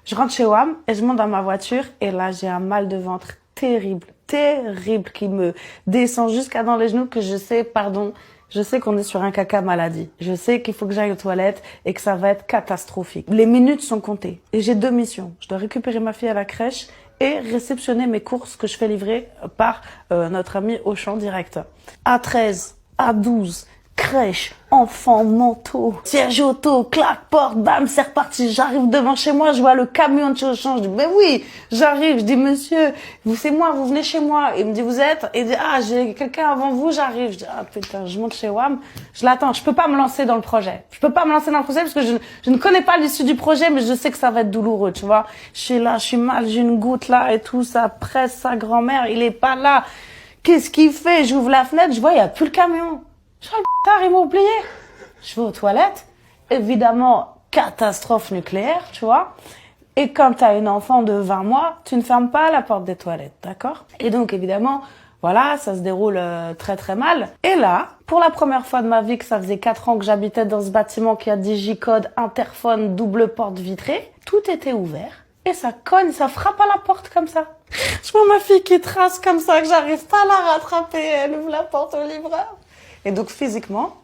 Je rentre chez WAM et je monte dans ma voiture et là, j'ai un mal de ventre terrible qui me descend jusqu'à dans les genoux que je sais, je sais qu'on est sur un caca maladie. Je sais qu'il faut que j'aille aux toilettes et que ça va être catastrophique. Les minutes sont comptées et j'ai 2 missions. Je dois récupérer ma fille à la crèche et réceptionner mes courses que je fais livrer par notre ami Auchan directeur. À 13, à 12, crèche, enfant, manteau, siège auto, claque, porte, bam, c'est reparti. J'arrive devant chez moi, je vois le camion de chez Auchan. Je dis, mais oui, j'arrive. Je dis, monsieur, c'est moi, vous venez chez moi. Il me dit, vous êtes? Il dit, ah, j'ai quelqu'un avant vous, j'arrive. Je dis, ah putain, je monte chez WAM. Je l'attends. Je peux pas me lancer dans le projet. Je peux pas me lancer dans le projet parce que je ne connais pas l'issue du projet, mais je sais que ça va être douloureux, tu vois. Je suis là, je suis mal, j'ai une goutte là et tout, ça presse sa grand-mère, il est pas là. Qu'est-ce qu'il fait? J'ouvre la fenêtre, je vois, il y a plus le camion. Je suis il m'a oublié. Je vais aux toilettes. Évidemment, catastrophe nucléaire, tu vois. Et quand tu as une enfant de 20 mois, tu ne fermes pas la porte des toilettes, d'accord? Et donc, évidemment, voilà, ça se déroule très très mal. Et là, pour la première fois de ma vie, que ça faisait 4 ans que j'habitais dans ce bâtiment qui a digicode, interphone, double porte vitrée, tout était ouvert. Et ça cogne, ça frappe à la porte comme ça. Je vois ma fille qui trace comme ça, que j'arrive pas à la rattraper. Elle ouvre la porte au livreur. Et donc, physiquement,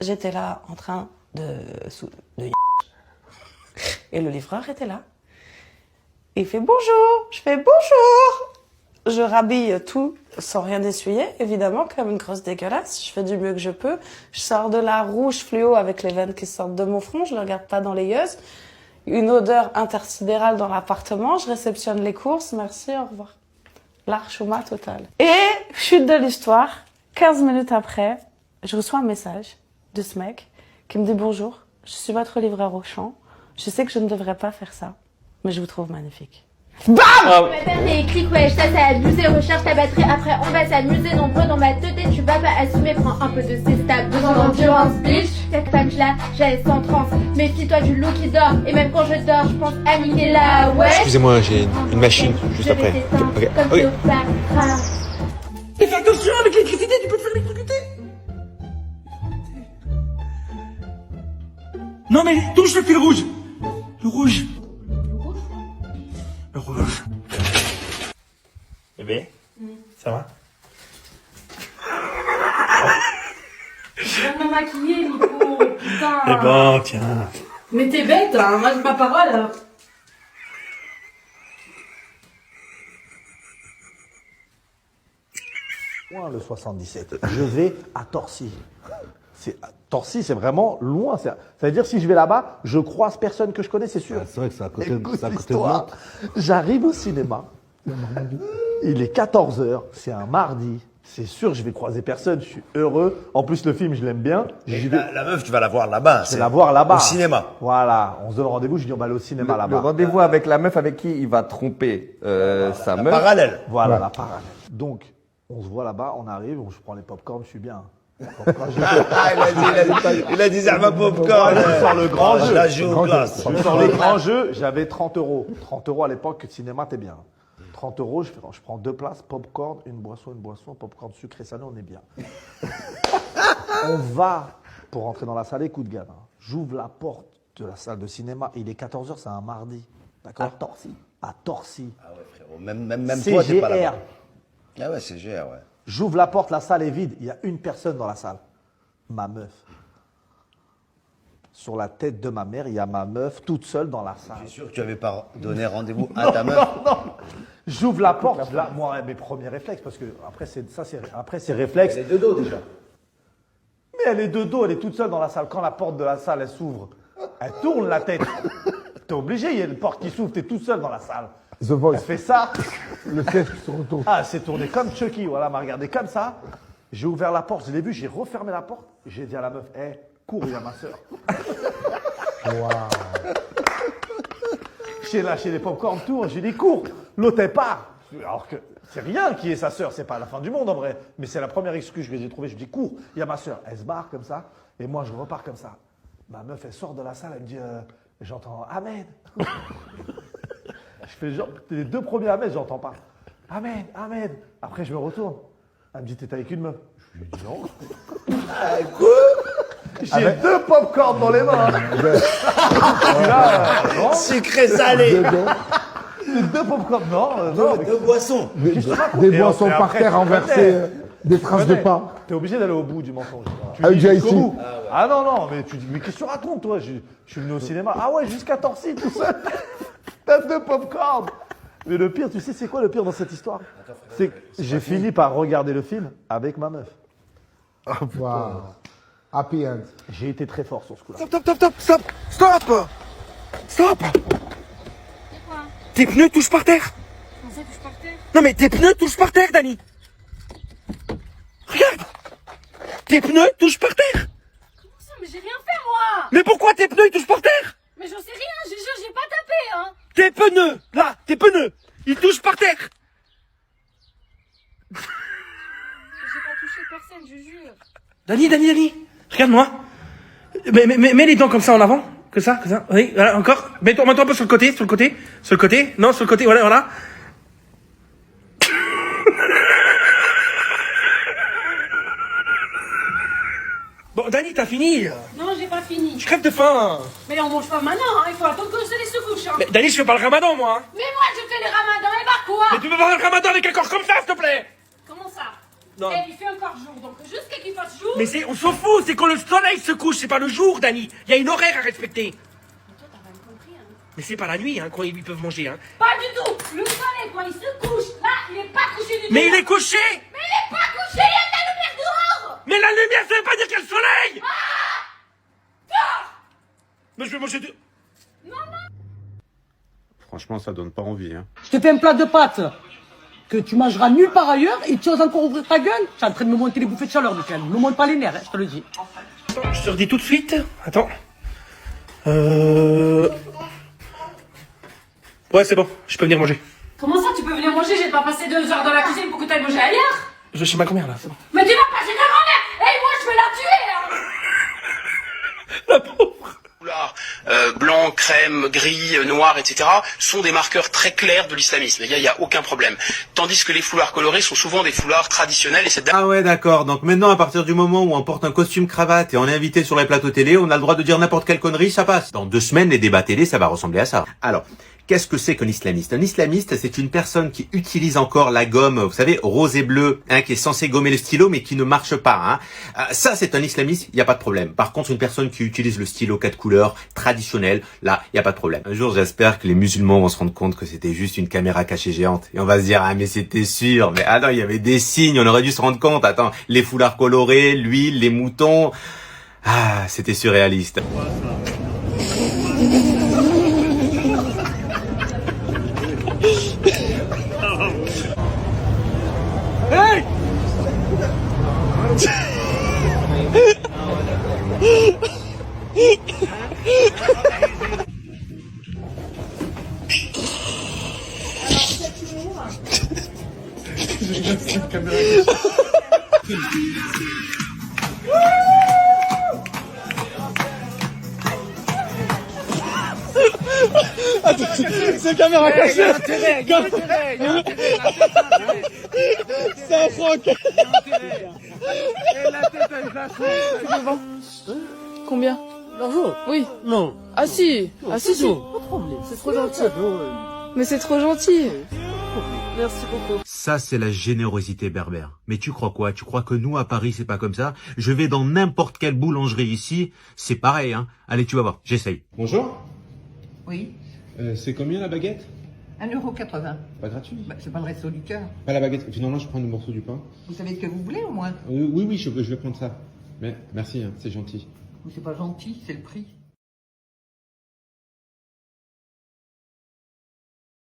j'étais là en train de et le livreur était là. Il fait bonjour. Je fais bonjour. Je rhabille tout sans rien essuyer, évidemment, comme une grosse dégueulasse. Je fais du mieux que je peux. Je sors de là rouge fluo avec les veines qui sortent de mon front. Je ne regarde pas dans les yeux. Une odeur intersidérale dans l'appartement. Je réceptionne les courses. Merci, au revoir. L'archoma total. Et chute de l'histoire. 15 minutes après, je reçois un message de ce mec qui me dit « Bonjour, je suis votre livreur Auchan. Je sais que je ne devrais pas faire ça, mais je vous trouve magnifique. » BAM! Madame, t'es clic, wesh, ça c'est abusé, recharge ta batterie, après on va s'amuser, nombreux dans ma tête, tu vas pas assumer, prends un peu de C-Stab, besoin d'endurance, bitch. Cette femme là, j'ai sans trans, méfie-toi du loup qui dort, et même quand je dors, je pense à niquer la wesh. Excusez-moi, j'ai une machine juste après. Ok. Comme Oui. Et fais attention avec l'électricité, tu peux te faire électrocuter. Non mais touche le fil rouge. Le rouge. Le rouge. Bébé, ça va? Je viens de me maquiller, Nico, putain. C'est bon, tiens. Mais t'es bête, hein, moi j'ai ma parole. Le 77. Je vais à Torcy. Torcy, c'est vraiment loin. Ça veut dire, si je vais là-bas, je croise personne que je connais, c'est sûr. Ah, c'est vrai que c'est à côté, Écoute c'est à côté de l'histoire. Nantes. J'arrive au cinéma. Il est 14h, c'est un mardi. C'est sûr, je vais croiser personne, je suis heureux. En plus, le film, je l'aime bien. J'y vais. La meuf, tu vas la voir là-bas. Je vais la voir là-bas. Au cinéma. Voilà, on se donne rendez-vous, je dis on va aller au cinéma Le là-bas. rendez-vous avec la meuf avec qui il va tromper sa meuf. Parallèle. Voilà, la parallèle. Donc, on se voit là-bas, on arrive, je prends les pop-corn, je suis bien. Il a dit Zerma Popcorn. Je sors le grand jeu. La géoclasse. Je sors les grands jeux, j'avais 30 euros. 30 euros à l'époque, le cinéma, t'es bien. 30 euros, je prends 2 places, popcorn, une boisson, popcorn sucré salé, on est bien. On va pour rentrer dans la salle, écoute, gars. J'ouvre la porte de la salle de cinéma, il est 14h, c'est un mardi. D'accord? À Torcy. À Torcy. Ah ouais, frérot. Même toi, t'es pas là-bas. Ah ouais, c'est GR, ouais. J'ouvre la porte, la salle est vide, il y a une personne dans la salle. Ma meuf. Sur la tête de ma mère, il y a ma meuf toute seule dans la salle. Je suis sûr que tu avais pas donné rendez-vous à ta meuf. Non. J'ouvre la porte, là, moi, mes premiers réflexes, parce que après, c'est réflexe. Elle est de dos déjà. Mais elle est de dos, elle est toute seule dans la salle. Quand la porte de la salle, elle s'ouvre, elle tourne la tête. T'es obligé, il y a une porte qui s'ouvre, t'es tout seul dans la salle. The Voice. Elle fait ça. Le siège se retourne. Ah, elle s'est tournée comme Chucky, voilà, elle m'a regardé comme ça. J'ai ouvert la porte, je l'ai vu, j'ai refermé la porte. J'ai dit à la meuf, cours, il y a ma soeur. Waouh. J'ai lâché les popcorn tour, j'ai dit cours. L'autre elle part. Alors que c'est rien qui est sa sœur, c'est pas la fin du monde en vrai. Mais c'est la première excuse que je lui ai trouvée. Je lui dis cours, il y a ma sœur. Elle se barre comme ça, et moi je repars comme ça. Ma meuf elle sort de la salle, elle me dit j'entends Amen. Je fais genre, les 2 premiers Amen, j'entends pas. Amen, Amen. Après je me retourne. Elle me dit t'es avec une meuf. Je lui dis non. Quoi? J'ai 2 pop-corn dans les mains. Sucré salé. J'ai 2 pop-corn. Non. Deux boissons. Des boissons Et par après, terre tu renversées, connais. des traces de pain. T'es obligé d'aller au bout du mensonge. Tu Ah, dis déjà jusqu'au ici. bout. Ah non, mais tu dis, mais qu'est-ce que tu racontes, toi? Je suis venu au cinéma. Ah ouais, jusqu'à Torcy, tout seul. T'as 2 pop-corn. Mais le pire, tu sais, c'est quoi le pire dans cette histoire? C'est que j'ai fini par regarder le film avec ma meuf. Wow. Happy end. J'ai été très fort sur ce coup-là. Stop. Tes pneus touchent par terre. Comment ça, touche par terre? Non mais tes pneus touchent par terre, Dani. Regarde. Tes pneus touchent par terre. Comment ça? Mais j'ai rien fait, moi! Mais pourquoi tes pneus ils touchent par terre? Mais j'en sais rien, je jure, j'ai pas tapé, hein! Tes pneus, là, tes pneus, ils touchent par terre. J'ai pas touché personne, je jure. Dani, regarde-moi. Mets les dents comme ça en avant. Que ça. Oui, voilà, encore. Mets-toi un peu sur le côté. Non, sur le côté, voilà. Bon, Dani, t'as fini. Non, j'ai pas fini. Je crève de faim. Mais on mange pas maintenant, hein. Il faut attendre que le soleil se couche, hein. Mais Dani, je fais pas le ramadan, moi. Hein. Mais moi, je fais les ramadans, et bah quoi? Mais tu peux pas faire le ramadan avec un corps comme ça, s'il te plaît. Comment ça? Non. Eh, il fait encore jour, donc jusqu'à qu'il fasse jour. Mais on s'en fout, c'est quand le soleil se couche, c'est pas le jour, Dani. Il y a une horaire à respecter. Toi, t'as pas compris, hein. Mais c'est pas la nuit, hein, quand ils peuvent manger, hein. Pas du tout. Le soleil, quand il se couche, là, il est pas couché du tout. Mais il est couché. Mais il est pas couché, il y a de la lumière dehors. Mais la lumière, ça veut pas dire qu'il y a le soleil. Mais je vais manger de... Franchement, ça donne pas envie. Hein. Je te fais un plat de pâtes que tu mangeras nulle part ailleurs et tu oses encore ouvrir ta gueule. Tu es en train de me monter les bouffées de chaleur, Michel. Ne me monte pas les nerfs, hein, je te le dis. Attends, je te redis tout de suite. Attends. Ouais, c'est bon, je peux venir manger. Comment ça, tu peux venir manger? J'ai pas passé 2 heures dans la cuisine pour que t'ailles manger ailleurs. Je sais ma grand-mère, là, c'est bon. Mais tu vas pas chez ta grand-mère. Et moi, je vais la tuer, hein. La pauvre. Foulards blanc, crème, gris, noir, etc. sont des marqueurs très clairs de l'islamisme. Il y a aucun problème. Tandis que les foulards colorés sont souvent des foulards traditionnels et c'est... Ah ouais, d'accord. Donc maintenant, à partir du moment où on porte un costume cravate et on est invité sur les plateaux télé, on a le droit de dire n'importe quelle connerie, ça passe. Dans 2 semaines, les débats télé, ça va ressembler à ça. Alors, qu'est-ce que c'est qu'un islamiste? Un islamiste, c'est une personne qui utilise encore la gomme, vous savez, rose et bleu, hein, qui est censée gommer le stylo, mais qui ne marche pas. Hein. Ça, c'est un islamiste, il n'y a pas de problème. Par contre, une personne qui utilise le stylo 4 couleurs, traditionnel, là, il n'y a pas de problème. Un jour, j'espère que les musulmans vont se rendre compte que c'était juste une caméra cachée géante. Et on va se dire, ah mais c'était sûr, mais attends, il y avait des signes, on aurait dû se rendre compte. Attends, les foulards colorés, l'huile, les moutons... Ah, c'était surréaliste. Hey! C'est caméra cachée. C'est un franc. Combien? L'argent? Oui. Non. Ah si. Ah si, si. Pas de problème. C'est trop gentil. Mais c'est trop gentil. Merci beaucoup. Ça, c'est la générosité berbère. Mais tu crois quoi? Tu crois que nous, à Paris, c'est pas comme ça? Je vais dans n'importe quelle boulangerie ici, c'est pareil, hein. Allez, tu vas voir, j'essaye. Bonjour. Oui. C'est combien la baguette? 1,80 €. Pas gratuit. Bah, c'est pas le resto du cœur. Pas la baguette. Finalement, je prends le morceau du pain. Vous savez ce que vous voulez au moins? Oui, je vais prendre ça. Mais merci, hein, c'est gentil. C'est pas gentil, c'est le prix.